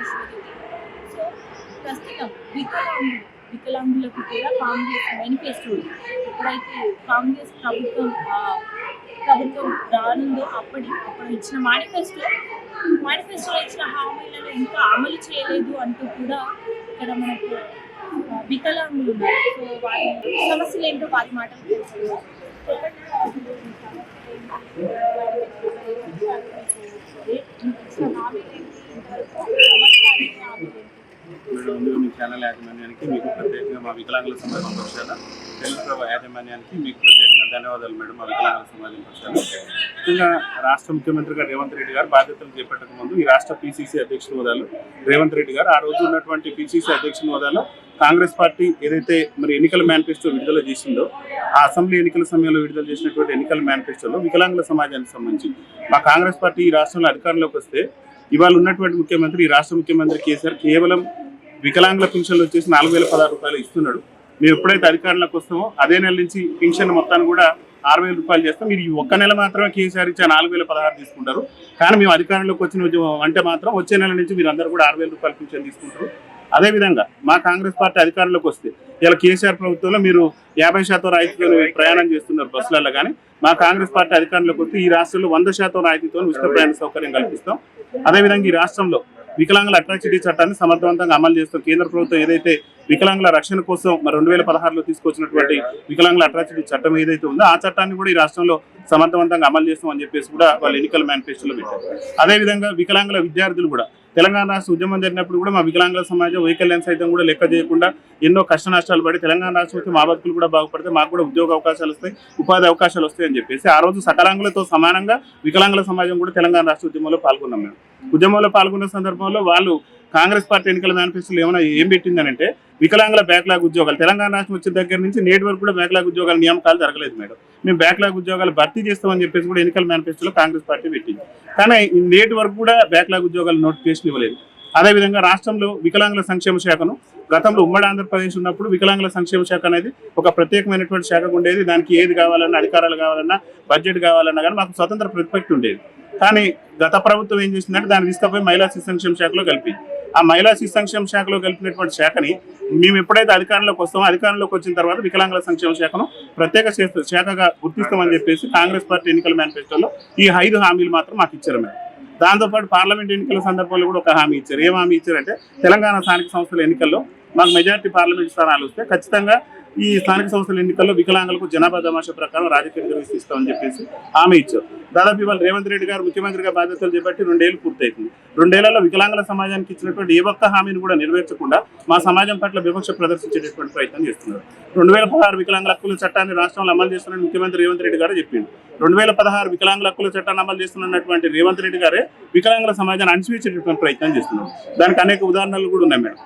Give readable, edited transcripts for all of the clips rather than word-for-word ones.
Eshwari. So ప్రస్తుతం వికలాంగులకు కూడా కాంగ్రెస్ మేనిఫెస్టో ఎప్పుడైతే కాంగ్రెస్ ప్రభుత్వం రానుందో అప్పుడు ఇచ్చిన మేనిఫెస్టోలో ఇచ్చిన హామీలను ఇంకా అమలు చేయలేదు అంటూ కూడా ఇక్కడ మనకు వికలాంగులు ఉన్నారు. సో వారి సమస్యలు ఏంటో వారి మాటలు తెలుసుకుందాం. మేడం, మీ ఛానల్ యాజమాన్యానికి మీకు ప్రత్యేకంగా మా వికలాంగుల సమాజం పక్షాన తెలుగు యాజమాన్యానికి మీకు ప్రత్యేకంగా ధన్యవాదాలు మేడం. మా వికలాంగుల సమాజం పక్షాన ముఖ్యంగా రాష్ట్ర ముఖ్యమంత్రిగా రేవంత్ రెడ్డి గారు బాధ్యతలు చేపట్టక ముందు ఈ రాష్ట్ర పిసిసి అధ్యక్షుల హోదాలో రేవంత్ రెడ్డి గారు ఆ రోజు ఉన్నటువంటి పిసిసి అధ్యక్షుల హోదాలో కాంగ్రెస్ పార్టీ ఏదైతే మరి ఎన్నికల మేనిఫెస్టో విడుదల చేసిందో ఆ అసెంబ్లీ ఎన్నికల సమయంలో విడుదల చేసినటువంటి ఎన్నికల మేనిఫెస్టోలో వికలాంగుల సమాజానికి సంబంధించి మా కాంగ్రెస్ పార్టీ ఈ రాష్ట్రంలో అధికారంలోకి వస్తే ఇవాళ ఉన్నటువంటి ముఖ్యమంత్రి ఈ రాష్ట్ర ముఖ్యమంత్రి కేసీఆర్ కేవలం వికలాంగుల పెన్షన్లు వచ్చేసి 4,016 రూపాయలు ఇస్తున్నాడు. మేము ఎప్పుడైతే అధికారంలోకి వస్తామో అదే నెల నుంచి పెన్షన్ మొత్తాన్ని కూడా 6,000 రూపాయలు చేస్తాం. మీరు ఈ ఒక్క నెల మాత్రమే కేసీఆర్ ఇచ్చే 4,016 తీసుకుంటారు. కానీ మేము అధికారంలోకి వచ్చిన అంటే మాత్రం వచ్చే నెల నుంచి మీరు అందరూ కూడా 6,000 రూపాయల పెన్షన్ తీసుకుంటారు. అదేవిధంగా మా కాంగ్రెస్ పార్టీ అధికారంలోకి వస్తే ఇలా కేసీఆర్ ప్రభుత్వంలో మీరు 50% రాయితీతో ప్రయాణం చేస్తున్నారు బస్సులలో. కానీ మా కాంగ్రెస్ పార్టీ అధికారంలోకి వస్తే ఈ రాష్ట్రంలో 100% రాయితీతో ఉచిత ప్రయాణ సౌకర్యం కల్పిస్తాం. అదేవిధంగా ఈ రాష్ట్రంలో వికలాంగుల అట్రాసిటీ చట్టాన్ని సమర్థవంతంగా అమలు చేస్తాం. కేంద్ర ప్రభుత్వం ఏదైతే వికలాంగుల రక్షణ కోసం మరి 2016లో తీసుకొచ్చినటువంటి వికలాంగుల అట్రాసిటీ చట్టం ఏదైతే ఉందో ఆ చట్టాన్ని కూడా ఈ రాష్ట్రంలో సమర్థవంతంగా అమలు చేస్తాం అని చెప్పేసి కూడా వాళ్ళు ఎన్నికల మేనిఫెస్టోలో పెట్టారు. అదేవిధంగా వికలాంగుల విద్యార్థులు కూడా తెలంగాణ రాష్ట్ర ఉద్యమం జరిగినప్పుడు కూడా మా వికలాంగుల సమాజం వైకల్యం సైతం కూడా లెక్క చేయకుండా ఎన్నో కష్ట నష్టాలు పడి తెలంగాణ రాష్ట్రం వస్తే మా బతుకులు కూడా బాగుపడితే మాకు కూడా ఉద్యోగ అవకాశాలు వస్తాయి, ఉపాధి అవకాశాలు వస్తాయి అని చెప్పేసి ఆ రోజు సకలాంగులతో సమానంగా వికలాంగుల సమాజం కూడా తెలంగాణ రాష్ట్ర ఉద్యమంలో పాల్గొన్నాం. మేము ఉద్యమంలో పాల్గొన్న సందర్భంలో వాళ్ళు కాంగ్రెస్ పార్టీ ఎన్నికల మేనిఫెస్టోలో ఏం పెట్టిందనంటే వికలాంగుల బ్యాక్లాగ్ ఉద్యోగాలు తెలంగాణ రాష్ట్రం వచ్చిన దగ్గర నుంచి నేటి వరకు కూడా బ్యాక్లాగ్ ఉద్యోగాల నియామకాలు జరగలేదు మేడం. మేము బ్యాక్లాగ్ ఉద్యోగాలు భర్తీ చేస్తామని చెప్పేసి కూడా ఎన్నికల మేనిఫెస్టోలో కాంగ్రెస్ పార్టీ పెట్టింది. కానీ నేటి వరకు కూడా బ్యాక్లాగ్ ఉద్యోగాలు నోటిఫికేషన్ ఇవ్వలేదు. అదేవిధంగా రాష్ట్రంలో వికలాంగుల సంక్షేమ శాఖను గతంలో ఉమ్మడి ఆంధ్రప్రదేశ్ ఉన్నప్పుడు వికలాంగుల సంక్షేమ శాఖ అనేది ఒక ప్రత్యేకమైనటువంటి శాఖ ఉండేది. దానికి ఏది కావాలన్నా అధికారాలు కావాలన్నా బడ్జెట్ కావాలన్నా కానీ మాకు స్వతంత్ర ప్రతిపత్తి ఉండేది. కానీ గత ప్రభుత్వం ఏం చేసిందంటే దాన్ని తీసుకుపోయి మహిళా శిశు సంక్షేమ శాఖలో కలిపి ఆ మహిళా శిశు సంక్షేమ శాఖలో కలిపినటువంటి శాఖని మేము ఎప్పుడైతే అధికారంలోకి వస్తామో అధికారంలోకి వచ్చిన తర్వాత వికలాంగుల సంక్షేమ శాఖను ప్రత్యేక శాఖగా గుర్తిస్తామని చెప్పేసి కాంగ్రెస్ పార్టీ ఎన్నికల మేనిఫెస్టోలో ఈ 5 హామీలు మాత్రం మాకు ఇచ్చారు మేడం. దాంతోపాటు పార్లమెంట్ ఎన్నికల సందర్భంలో కూడా ఒక హామీ ఇచ్చారు. ఏం హామీ ఇచ్చారంటే తెలంగాణ స్థానిక సంస్థల ఎన్నికల్లో మాకు మెజారిటీ పార్లమెంట్ స్థానాలు వస్తే ఖచ్చితంగా ఈ స్థానిక సంస్థల ఎన్నికల్లో వికలాంగులకు జనాభా తమాషా ప్రకారం రాజకీయ నిర్వహిస్తామని చెప్పేసి హామీ ఇచ్చారు. దాదాపు ఇవాళ రేవంత్ రెడ్డి గారు ముఖ్యమంత్రిగా బాధ్యతలు చేపట్టి 2 ఏళ్ళు పూర్తవుతుంది. 2 ఏళ్లలో వికలాంగుల సమాజానికి ఇచ్చినటువంటి ఏ ఒక్క హామీని కూడా నెరవేర్చకుండా మా సమాజం పట్ల వివక్ష ప్రదర్శించేటటువంటి ప్రయత్నం చేస్తున్నారు. 2016 వికలాంగుల హక్కుల చట్టాన్ని రాష్ట్రంలో అమలు చేస్తున్న ముఖ్యమంత్రి రేవంత్ రెడ్డి గారు చెప్పిండు. 2016 వికలాంగుల హక్కుల చట్టాన్ని అమలు చేస్తున్నటువంటి రేవంత్ రెడ్డి గారే వికలాంగుల సమాజాన్ని అణచివేసేటటువంటి ప్రయత్నం చేస్తున్నారు. దానికి అనేక ఉదాహరణలు కూడా ఉన్నాయి మేడం.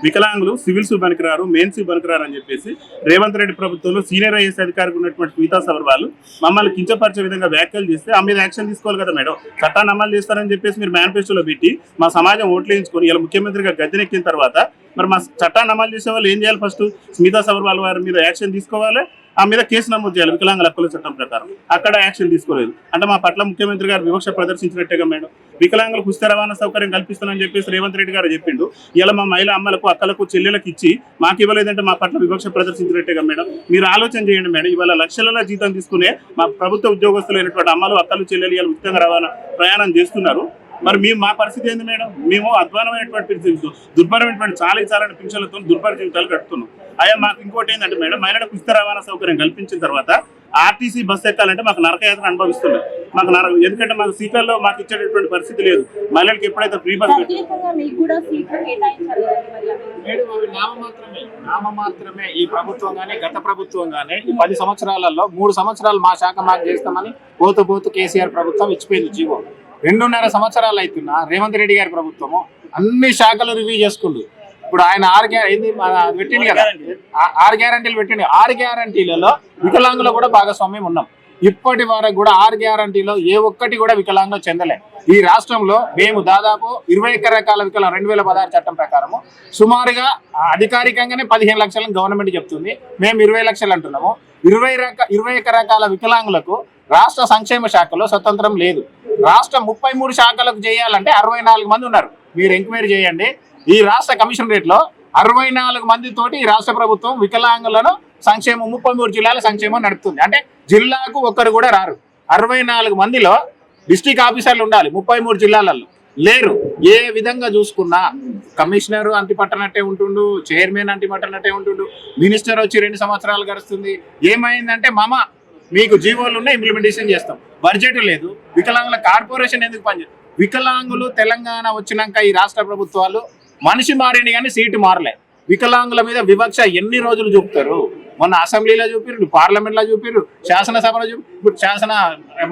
వికలాంగులు సివిల్స్ పనికిరారు, మెయిన్స్ పనికిరారు అని చెప్పేసి రేవంత్ రెడ్డి ప్రభుత్వంలో సీనియర్ ఐఏఎస్ అధికారికి ఉన్నటువంటి స్మితా సబర్వాల్ మమ్మల్ని కించపరిచే విధంగా వ్యాఖ్యలు చేస్తే ఆ మీద యాక్షన్ తీసుకోవాలి కదా మేడం. చట్టాన్ని అమలు చేస్తారని చెప్పేసి మీరు మేనిఫెస్టోలో పెట్టి మా సమాజం ఓట్లు వేయించుకొని ఇలా ముఖ్యమంత్రిగా గద్దెనెక్కిన తర్వాత మరి మా చట్టాన్ని అమలు చేసే వాళ్ళు ఏం చేయాలి? ఫస్ట్ స్మితా సబర్వాల్ వారి మీద యాక్షన్ తీసుకోవాలి, ఆ మీద కేసు నమోదు చేయాలి వికలాంగుల హక్కుల చట్టం ప్రకారం. అక్కడ యాక్షన్ తీసుకోలేదు అంటే మా పట్ల ముఖ్యమంత్రి గారు వివక్ష ప్రదర్శించినట్టుగా మేడం. వికలాంగులకు ఉచిత రవాణా సౌకర్యం కల్పిస్తానని చెప్పేసి రేవంత్ రెడ్డి గారు చెప్పిండు. ఇలా మా మహిళా అమ్మలకు అక్కలకు చెల్లెలకు ఇచ్చి మాకు ఇవ్వలేదంటే మా పట్ల వివక్ష ప్రదర్శించినట్టుగా మేడం. మీరు ఆలోచన చేయండి మేడం. ఇవాళ లక్షలలో జీతం తీసుకునే మా ప్రభుత్వ ఉద్యోగస్తులైనటువంటి అమ్మలు అక్కలు చెల్లెలు ఇలా ఉచితంగా రవాణా ప్రయాణం చేస్తున్నారు. మరి మేము మా పరిస్థితి ఏంది మేడం? మేము అధ్వానమైనటువంటి దుర్భరమైనటువంటి చాలా పింఛన్లతో దుర్భర జీవితాలు గడుపుతున్నాం. అయ్యా మాకు ఇంకోటి ఏంటంటే మేడం, మహిళలకు ఉచిత రవాణా సౌకర్యం కల్పించిన తర్వాత ఆర్టీసీ బస్సు ఎక్కాలంటే మాకు నరకయాత్ర అనుభవిస్తున్నాం. మాకు ఎందుకంటే మాకు సీట్లలో మాకు ఇచ్చేటటువంటి పరిస్థితి లేదు. మహిళలకు ఎప్పుడైతే ఫ్రీ బస్ నామమాత్రమే ఈ ప్రభుత్వం కానీ గత ప్రభుత్వం కానీ ఈ 10 సంవత్సరాలలో 3 సంవత్సరాలు మా శాఖ మాకు చేస్తామని పోతూ కేసీఆర్ ప్రభుత్వం ఇచ్చిపోయింది జీవో. 2.5 సంవత్సరాలు అవుతున్నా రేవంత్ రెడ్డి గారి ప్రభుత్వము అన్ని శాఖలు రివ్యూ చేసుకుండు. ఇప్పుడు ఆయన 6 పెట్టింది కదా, 6 గ్యారంటీలు పెట్టింది. 6 గ్యారంటీలలో వికలాంగులు కూడా భాగస్వామ్యం ఉన్నాం. ఇప్పటి వరకు కూడా 6 గ్యారంటీలో ఏ ఒక్కటి కూడా వికలాంగులు చెందలే. ఈ రాష్ట్రంలో మేము దాదాపు 21 రకాల వికలాంగులు 2016 చట్టం ప్రకారము సుమారుగా అధికారికంగానే 15 లక్షలను గవర్నమెంట్ చెప్తుంది. మేము 20 లక్షలు అంటున్నాము. 21 రకాల వికలాంగులకు రాష్ట్ర సంక్షేమ శాఖలో స్వతంత్రం లేదు. రాష్ట్రం 33 శాఖలకు చేయాలంటే 64 మంది ఉన్నారు. మీరు ఎంక్వైరీ చేయండి. ఈ రాష్ట్ర కమిషనరేట్ లో 64 మందితోటి ఈ రాష్ట్ర ప్రభుత్వం వికలాంగులను సంక్షేమం 33 జిల్లాల సంక్షేమం నడుపుతుంది. అంటే జిల్లాకు ఒక్కరు కూడా రారు. 64 మందిలో డిస్ట్రిక్ట్ ఆఫీసర్లు ఉండాలి. 33 జిల్లాలలో లేరు. ఏ విధంగా చూసుకున్నా కమిషనర్ అంటిపట్టనట్టే ఉంటుండు, చైర్మన్ అంటిపట్టనట్టే ఉంటుండు, మినిస్టర్ వచ్చి 2 సంవత్సరాలు గడుస్తుంది. ఏమైందంటే మామ మీకు జీవోలు ఉన్నాయి, ఇంప్లిమెంటేషన్ చేస్తాం, బడ్జెట్ లేదు. వికలాంగుల కార్పొరేషన్ ఎందుకు పనిచేస్తుంది? వికలాంగులు తెలంగాణ వచ్చినాక ఈ రాష్ట్ర ప్రభుత్వాలు మనిషి మారింది కానీ సీటు మారలే. వికలాంగుల మీద వివక్ష ఎన్ని రోజులు చూపుతారు? మొన్న అసెంబ్లీలో చూపిరు, పార్లమెంట్లో చూపిరు, శాసనసభలో ఇప్పుడు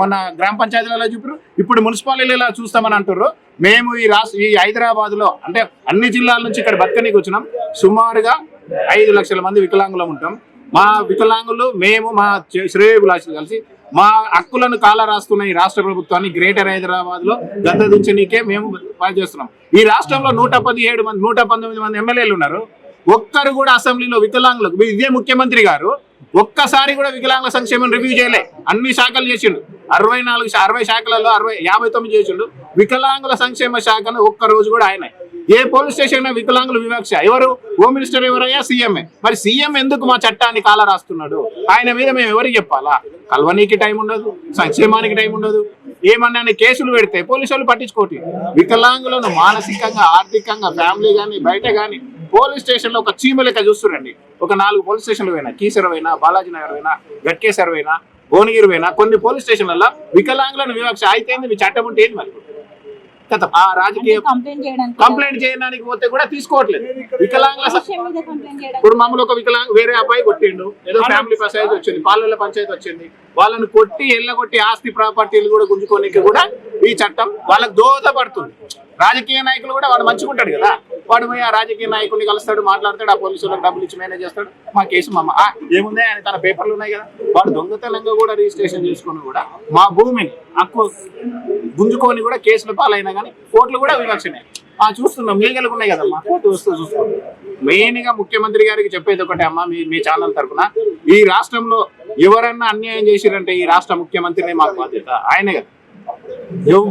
మొన్న గ్రామ పంచాయతీలలో చూపిరు, ఇప్పుడు మున్సిపాలిటీలో చూస్తామని అంటారు. మేము ఈ హైదరాబాద్ లో అంటే అన్ని జిల్లాల నుంచి ఇక్కడ బతకనీకి వచ్చినాం. సుమారుగా 5 లక్షల మంది వికలాంగులు ఉంటాం. మా వికలాంగులు మేము మా శ్రేయోభిలాషులు కలిసి మా హక్కులను కాల రాస్తున్న ఈ రాష్ట్ర ప్రభుత్వాన్ని గ్రేటర్ హైదరాబాద్ లో గద్దదించనీకే మేము పనిచేస్తున్నాం. ఈ రాష్ట్రంలో 119 మంది ఎమ్మెల్యేలు ఉన్నారు. ఒక్కరు కూడా అసెంబ్లీలో వికలాంగులకు, ఇదే ముఖ్యమంత్రి గారు ఒక్కసారి కూడా వికలాంగుల సంక్షేమం రివ్యూ చేయలే. అన్ని శాఖలు చేసిండు. 60 శాఖలలో 59 చేసిండు. వికలాంగుల సంక్షేమ శాఖను ఒక్క రోజు కూడా ఆయన. ఏ పోలీస్ స్టేషన్ వికలాంగుల వివక్ష? ఎవరు? హోమ్ మినిస్టర్ ఎవరయ్యా? సీఎంఏ. మరి సీఎం ఎందుకు మా చట్టాన్ని కాల రాస్తున్నాడు? ఆయన మీద మేము ఎవరికి చెప్పాలా? కల్వనీకి టైం ఉండదు, సంక్షేమానికి టైం ఉండదు. ఏమన్నా కేసులు పెడితే పోలీసు వాళ్ళు పట్టించుకోవట్లేదు. వికలాంగులను మానసికంగా, ఆర్థికంగా, ఫ్యామిలీ కానీ బయట కానీ పోలీస్ స్టేషన్ లో ఒక చీమ లెక్క చూస్తురండి. ఒక 4 పోలీస్ స్టేషన్లు పోయినా, కీసర పోయినా, బాలాజీ నగర్ పోయినా, గట్కేసర్ పోయినా, భువనగిరి పోయినా, కొన్ని పోలీస్ స్టేషన్లలో వికలాంగులను వివక్ష అయితే మీ చట్టం ఉంటే ఏంది మరి? ఆ రాజకీయ కంప్లైంట్ చేయడానికి పోతే కూడా తీసుకోవట్లేదు. వికలాంగుల ఇప్పుడు మామూలు ఒక వికలాంగ వేరే అబ్బాయి కొట్టిండు, ఏదో ఫ్యామిలీ పంచాయతీ వచ్చింది, పాలెల పంచాయతీ వచ్చింది, వాళ్ళని కొట్టి ఎల్లగొట్టి ఆస్తి ప్రాపర్టీలు కూడా గుంజుకోనికి కూడా ఈ చట్టం వాళ్ళకి దోహదపడుతుంది. రాజకీయ నాయకులు కూడా వాడు మంచిగుంటాడు కదా, వాడు పోయి ఆ రాజకీయ నాయకుడిని కలుస్తాడు, మాట్లాడతాడు, ఆ పోలీసులకు డబ్బులు ఇచ్చి మేనేజ్ చేస్తాడు. మా కేసు మా ఏముంది ఆయన తన పేపర్లు ఉన్నాయి కదా, వాడు దొంగతనంగా కూడా రిజిస్ట్రేషన్ చేసుకొని కూడా మా భూమిని హక్కు గుంజుకొని కూడా కేసుల పాలైనా కానీ కోర్టులు కూడా వివక్షనే. చూస్తున్నాం, లీగల్గా ఉన్నాయి కదమ్మా, కోర్టు వస్తూ చూస్తున్నాం. మెయిన్ గా ముఖ్యమంత్రి గారికి చెప్పేది ఒకటే అమ్మా, మీ ఛానల్ తరఫున ఈ రాష్ట్రంలో ఎవరన్నా అన్యాయం చేసిరంటే ఈ రాష్ట్ర ముఖ్యమంత్రినే మాకు బాధ్యత. ఆయనే కదా.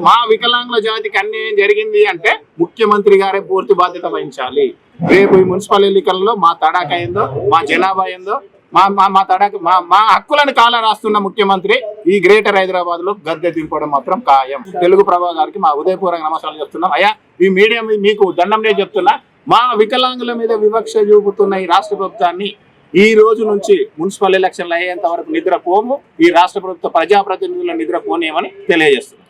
మా వికలాంగుల జాతికి అన్యాయం జరిగింది అంటే ముఖ్యమంత్రి గారే పూర్తి బాధ్యత వహించాలి. రేపు ఈ మున్సిపల్ ఎన్నికల్లో మా తడాక ఏందో, మా జనాభా ఏందో, మా తడాక మా హక్కులను కాల రాస్తున్న ముఖ్యమంత్రి ఈ గ్రేటర్ హైదరాబాద్ లో గద్దె దింపడం మాత్రం ఖాయం. తెలుగు ప్రభా గారికి మా ఉదయపూర్వక నమస్కారాలు చెప్తున్నాం. అయ్యా, ఈ మీడియా మీకు దండం నేను చెప్తున్నా, మా వికలాంగుల మీద వివక్ష చూపుతున్న ఈ రాష్ట్ర ప్రభుత్వాన్ని ఈ రోజు నుంచి మున్సిపల్ ఎలక్షన్లు అయ్యేంత వరకు నిద్రపోము. ఈ రాష్ట్ర ప్రభుత్వ ప్రజాప్రతినిధుల నిద్రపోనేమని తెలియజేస్తున్నాం.